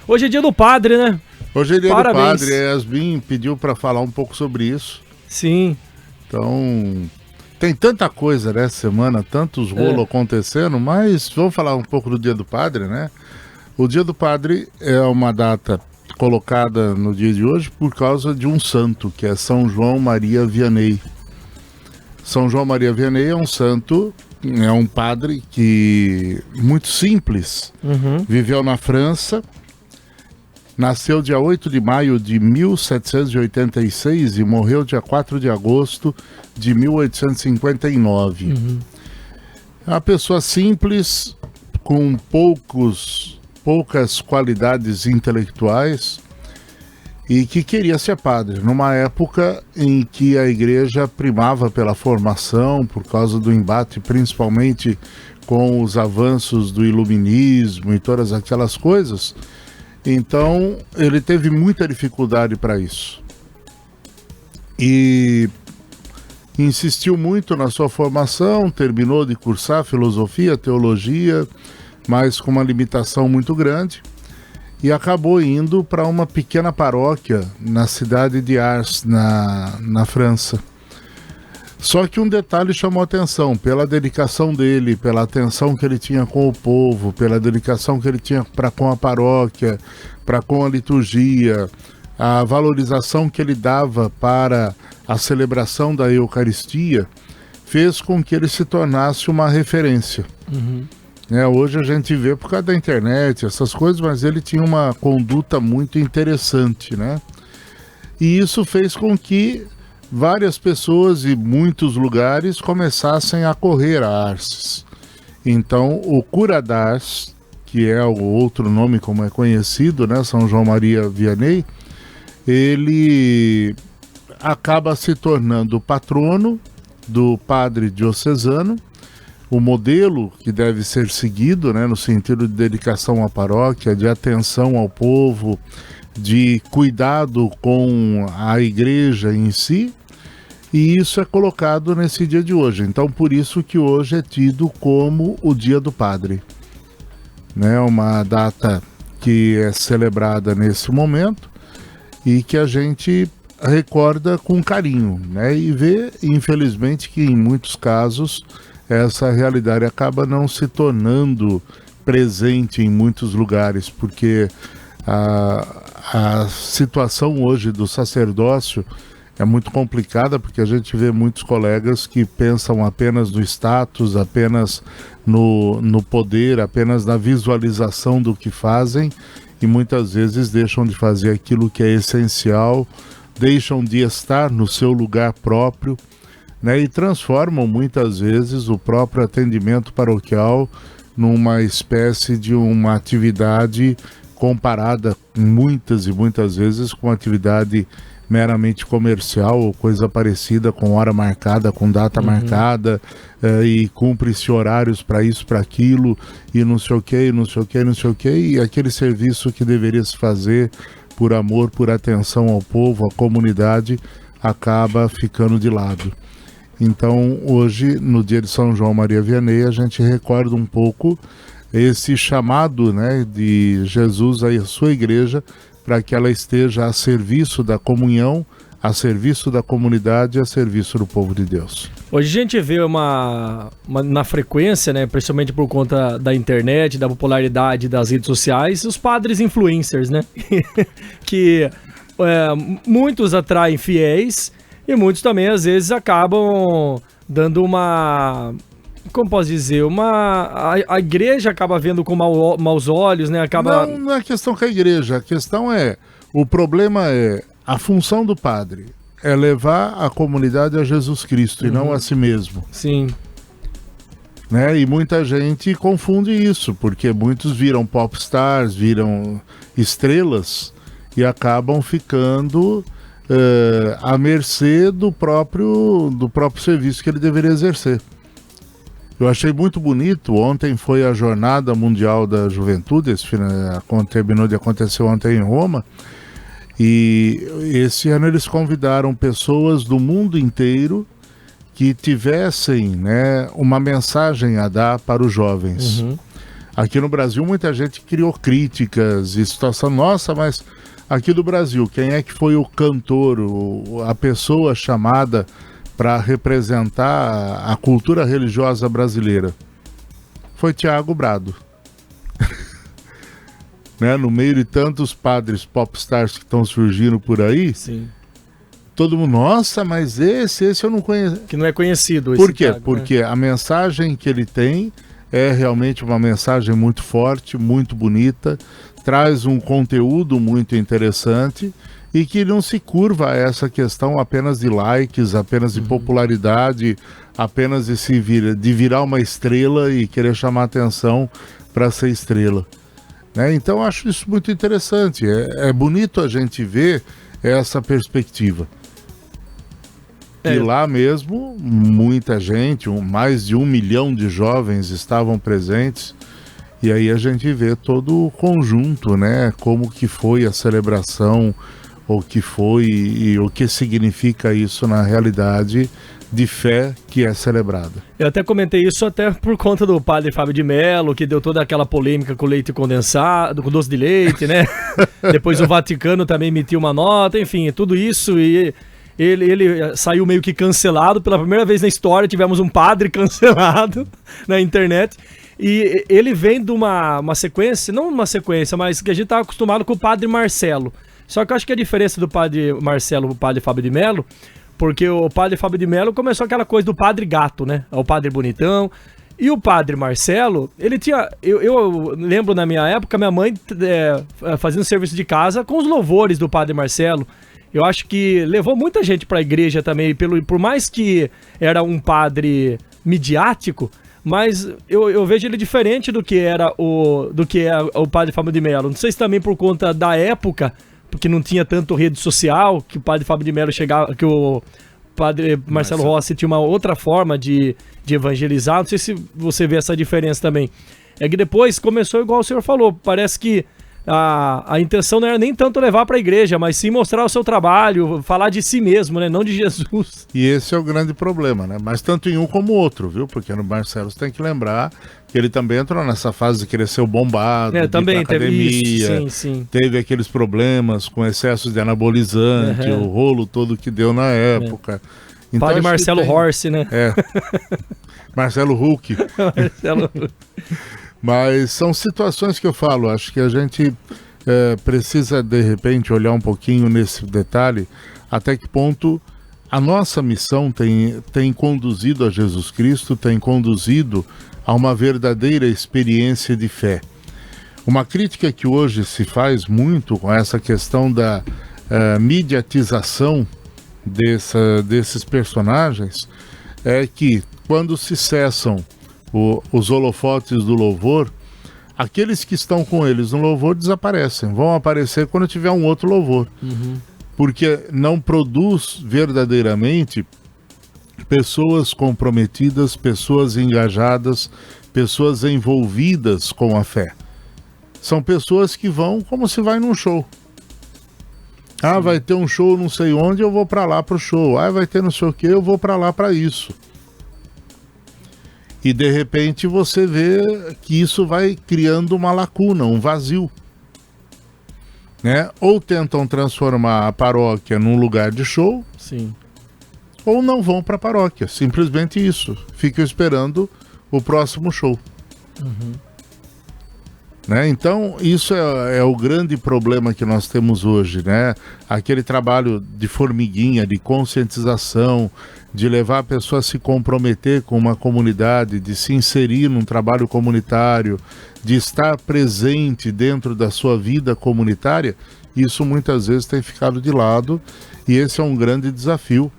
Hoje é dia do padre, né? Hoje é dia Parabéns. do padre. A Yasmin pediu para falar um pouco sobre isso. Sim. Então, tem tanta coisa nessa semana, tantos rolos acontecendo, mas vamos falar um pouco do dia do padre, né? O dia do padre é uma data colocada no dia de hoje por causa de um santo, que é São João Maria Vianney. São João Maria Vianney é um santo, é um padre que muito simples, viveu na França, nasceu dia 8 de maio de 1786 e morreu dia 4 de agosto de 1859. É uma pessoa simples, com poucas qualidades intelectuais e que queria ser padre, numa época em que a igreja primava pela formação, por causa do embate principalmente com os avanços do iluminismo e todas aquelas coisas. Então ele teve muita dificuldade para isso e insistiu muito na sua formação, terminou de cursar filosofia, teologia, mas com uma limitação muito grande, e acabou indo para uma pequena paróquia na cidade de Ars, na França. Só que um detalhe chamou a atenção, pela dedicação dele, pela atenção que ele tinha com o povo, pela dedicação que ele tinha com a paróquia, com a liturgia, a valorização que ele dava para a celebração da Eucaristia, fez com que ele se tornasse uma referência. Hoje a gente vê por causa da internet, essas coisas, mas ele tinha uma conduta muito interessante, né? E isso fez com que várias pessoas e muitos lugares começassem a correr a Ars. Então, o cura d'Ars, que é o outro nome como é conhecido, né, São João Maria Vianney, ele acaba se tornando o patrono do padre diocesano, o modelo que deve ser seguido, né, no sentido de dedicação à paróquia, de atenção ao povo, de cuidado com a igreja em si, e isso é colocado nesse dia de hoje. Então, por isso que hoje é tido como o Dia do Padre, né, uma data que é celebrada nesse momento e que a gente recorda com carinho, né, e vê, infelizmente, que em muitos casos essa realidade acaba não se tornando presente em muitos lugares, porque a situação hoje do sacerdócio é muito complicada, porque a gente vê muitos colegas que pensam apenas no status, apenas no poder, apenas na visualização do que fazem, e muitas vezes deixam de fazer aquilo que é essencial, deixam de estar no seu lugar próprio, né, e transformam muitas vezes o próprio atendimento paroquial numa espécie de uma atividade comparada muitas e muitas vezes com atividade meramente comercial ou coisa parecida, com hora marcada, com data marcada, e cumpre-se horários para isso, para aquilo, e não sei o que, não sei o que, não sei o que, e aquele serviço que deveria se fazer por amor, por atenção ao povo, à comunidade, acaba ficando de lado. Então, hoje, no dia de São João Maria Vianney, a gente recorda um pouco esse chamado, né, de Jesus à sua igreja, para que ela esteja a serviço da comunhão, a serviço da comunidade, a serviço do povo de Deus. Hoje a gente vê na frequência, né, principalmente por conta da internet, da popularidade das redes sociais, os padres influencers, né? que muitos atraem fiéis, e muitos também, às vezes, acabam dando uma... Como posso dizer? A igreja acaba vendo com maus olhos, né? Não é questão com a igreja. A questão é... O problema é... A função do padre é levar a comunidade a Jesus Cristo e não a si mesmo. Sim. Né? E muita gente confunde isso, porque muitos viram popstars, viram estrelas e acabam ficando... à mercê do próprio serviço que ele deveria exercer. Eu achei muito bonito, ontem foi a Jornada Mundial da Juventude, terminou de acontecer ontem em Roma, e esse ano eles convidaram pessoas do mundo inteiro que tivessem, né, uma mensagem a dar para os jovens. Aqui no Brasil muita gente criou críticas e situação, nossa, mas aqui do Brasil, quem é que foi o cantor, a pessoa chamada para representar a cultura religiosa brasileira? Foi Tiago Brado. Né? No meio de tantos padres popstars que estão surgindo por aí, Sim. todo mundo, nossa, mas esse eu não conheço. Que não é conhecido. Por quê? Thiago, Porque a mensagem que ele tem é realmente uma mensagem muito forte, muito bonita, traz um conteúdo muito interessante e que não se curva a essa questão apenas de likes, apenas de popularidade, apenas de virar uma estrela e querer chamar atenção para ser estrela. Né? Então acho isso muito interessante, é bonito a gente ver essa perspectiva. E lá mesmo, muita gente, mais de 1 milhão de jovens estavam presentes, e aí a gente vê todo o conjunto, né? Como que foi a celebração, o que foi e o que significa isso na realidade de fé que é celebrada. Eu até comentei isso até por conta do padre Fábio de Mello, que deu toda aquela polêmica com leite condensado, com doce de leite, né? Depois o Vaticano também emitiu uma nota, enfim, tudo isso, e ele saiu meio que cancelado. Pela primeira vez na história tivemos um padre cancelado na internet. E ele vem de uma sequência, não uma sequência, mas que a gente tá acostumado com o padre Marcelo. Só que eu acho que a diferença do padre Marcelo pro padre Fábio de Mello, porque o padre Fábio de Mello começou aquela coisa do padre gato, né? O padre bonitão. E o padre Marcelo, ele tinha... Eu lembro na minha época, minha mãe fazendo serviço de casa com os louvores do padre Marcelo. Eu acho que levou muita gente para a igreja também, por mais que era um padre midiático, mas eu vejo ele diferente do que é o padre Fábio de Mello. Não sei se também por conta da época, porque não tinha tanto rede social, que o padre Fábio de Mello chegava, que o padre Marcelo Rossi tinha uma outra forma de evangelizar. Não sei se você vê essa diferença também. É que depois começou igual o senhor falou, parece que a intenção não era nem tanto levar para a igreja, mas sim mostrar o seu trabalho, falar de si mesmo, né? Não de Jesus. E esse é o grande problema, né? Mas tanto em um como o outro, viu? Porque no Marcelo você tem que lembrar que ele também entrou nessa fase de querer ser o bombado, de também ir pra academia, teve isso, sim. Teve aqueles problemas com excesso de anabolizante, o rolo todo que deu na época. Então, padre Marcelo Horse, né? Marcelo Huck. Marcelo Huck. Mas são situações que eu falo, acho que a gente precisa de repente olhar um pouquinho nesse detalhe, até que ponto a nossa missão tem conduzido a Jesus Cristo, tem conduzido a uma verdadeira experiência de fé. Uma crítica que hoje se faz muito com essa questão da mediatização desses personagens é que quando se cessam os holofotes do louvor, aqueles que estão com eles no louvor desaparecem, vão aparecer quando tiver um outro louvor, porque não produz verdadeiramente pessoas comprometidas, pessoas engajadas, pessoas envolvidas com a fé. São pessoas que vão como se vai num show. Ah, vai ter um show não sei onde, eu vou para lá pro show. Ah, vai ter não sei o que, eu vou para lá para isso. E de repente você vê que isso vai criando uma lacuna, um vazio. Né? Ou tentam transformar a paróquia num lugar de show, sim, ou não vão para a paróquia. Simplesmente isso. Ficam esperando o próximo show. Né? Então, isso é o grande problema que nós temos hoje, né? Aquele trabalho de formiguinha, de conscientização, de levar a pessoa a se comprometer com uma comunidade, de se inserir num trabalho comunitário, de estar presente dentro da sua vida comunitária, isso muitas vezes tem ficado de lado, e esse é um grande desafio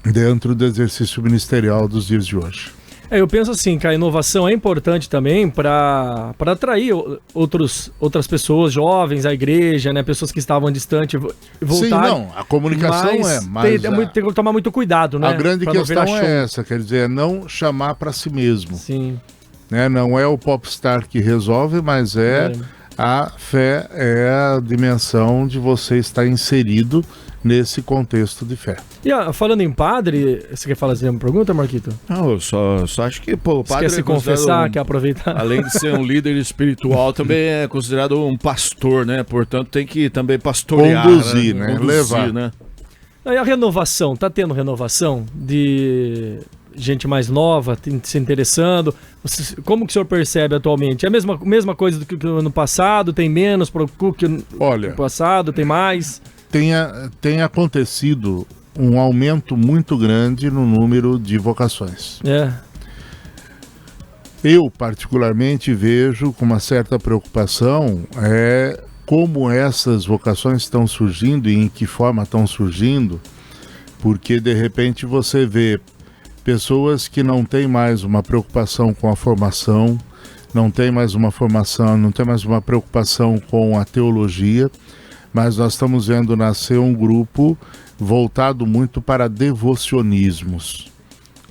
dentro do exercício ministerial dos dias de hoje. Eu penso assim, que a inovação é importante também para atrair outras pessoas, jovens, a igreja, né, pessoas que estavam distantes, voltar. Sim, não, a comunicação mas tem que tomar muito cuidado, né? A grande questão é essa, quer dizer, não chamar para si mesmo. Sim. Né, não é o popstar que resolve, mas a fé é a dimensão de você estar inserido nesse contexto de fé. E falando em padre, você quer fazer uma pergunta, Marquito? Não, eu só acho que, pô, o padre você quer se confessar, quer aproveitar? Além de ser um líder espiritual, também é considerado um pastor, né? Portanto, tem que também pastorear. Conduzir, né? Levar. Né? Aí a renovação, tá tendo renovação de gente mais nova se interessando? Como que o senhor percebe atualmente? É a mesma coisa do que no ano passado? Tem menos que no passado? Tem mais? Tem acontecido um aumento muito grande no número de vocações. Eu, particularmente, vejo com uma certa preocupação como essas vocações estão surgindo e em que forma estão surgindo, porque, de repente, você vê pessoas que não têm mais uma preocupação com a formação, não tem mais uma formação, não tem mais uma preocupação com a teologia, mas nós estamos vendo nascer um grupo voltado muito para devocionismos.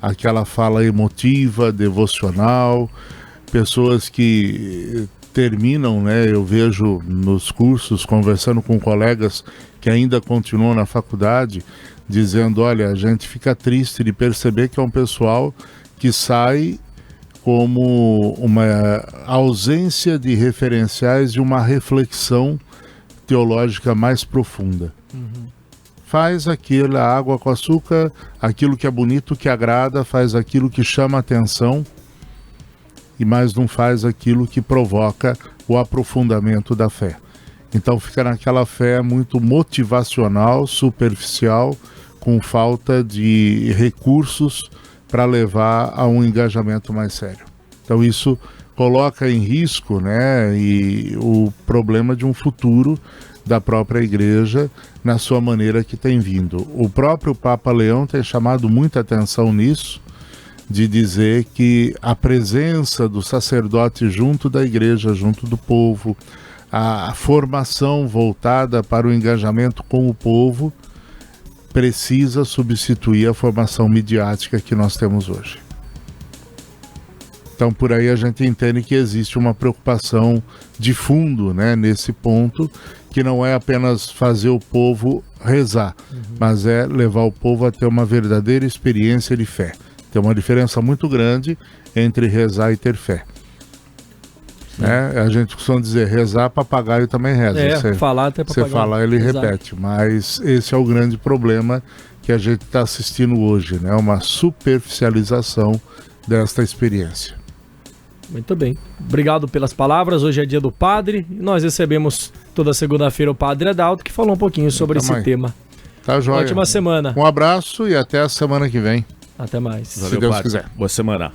Aquela fala emotiva, devocional, pessoas que terminam, né? Eu vejo nos cursos, conversando com colegas que ainda continuam na faculdade, dizendo, olha, a gente fica triste de perceber que é um pessoal que sai como uma ausência de referenciais e uma reflexão teológica mais profunda. Faz aquilo, a água com açúcar, aquilo que é bonito, que agrada, faz aquilo que chama atenção, e mais não faz aquilo que provoca o aprofundamento da fé. Então fica naquela fé muito motivacional, superficial, com falta de recursos para levar a um engajamento mais sério. Então isso coloca em risco, né, e o problema de um futuro da própria igreja na sua maneira que tem vindo. O próprio Papa Leão tem chamado muita atenção nisso, de dizer que a presença do sacerdote junto da igreja, junto do povo, a formação voltada para o engajamento com o povo, precisa substituir a formação midiática que nós temos hoje. Então, por aí a gente entende que existe uma preocupação de fundo, né, nesse ponto, que não é apenas fazer o povo rezar, mas é levar o povo a ter uma verdadeira experiência de fé. Tem uma diferença muito grande entre rezar e ter fé. Né? A gente costuma dizer, rezar, papagaio também reza. Falar até papagaio. Você fala, ele repete. Mas esse é o grande problema que a gente está assistindo hoje, né? Uma superficialização desta experiência. Muito bem. Obrigado pelas palavras. Hoje é dia do padre. Nós recebemos toda segunda-feira o padre Adalto, que falou um pouquinho sobre esse tema. Tá joia. Ótima semana. Um abraço e até a semana que vem. Até mais. Valeu, se Deus padre. quiser. Boa semana.